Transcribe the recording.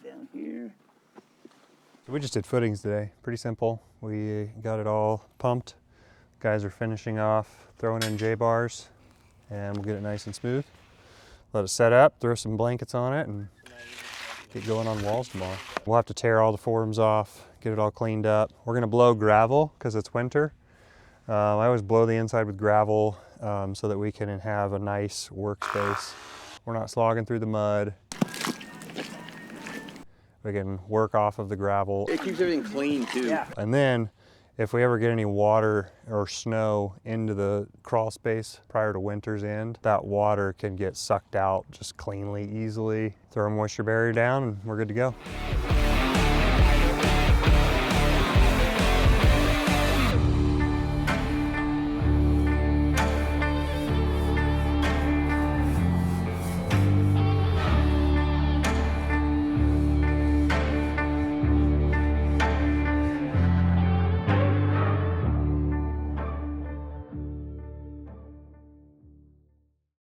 Down here. So we just did footings today, pretty simple. We got it all pumped. Guys are finishing off, throwing in J-bars, and we'll get it nice and smooth. Let it set up, throw some blankets on it, and get going on walls tomorrow. We'll have to tear all the forms off, get it all cleaned up. We're gonna blow gravel because it's winter. I always blow the inside with gravel so that we can have a nice workspace. We're not slogging through the mud. We can work off of the gravel. It keeps everything clean too. Yeah. And then if we ever get any water or snow into the crawl space prior to winter's end, that water can get sucked out just cleanly, easily. Throw a moisture barrier down and we're good to go.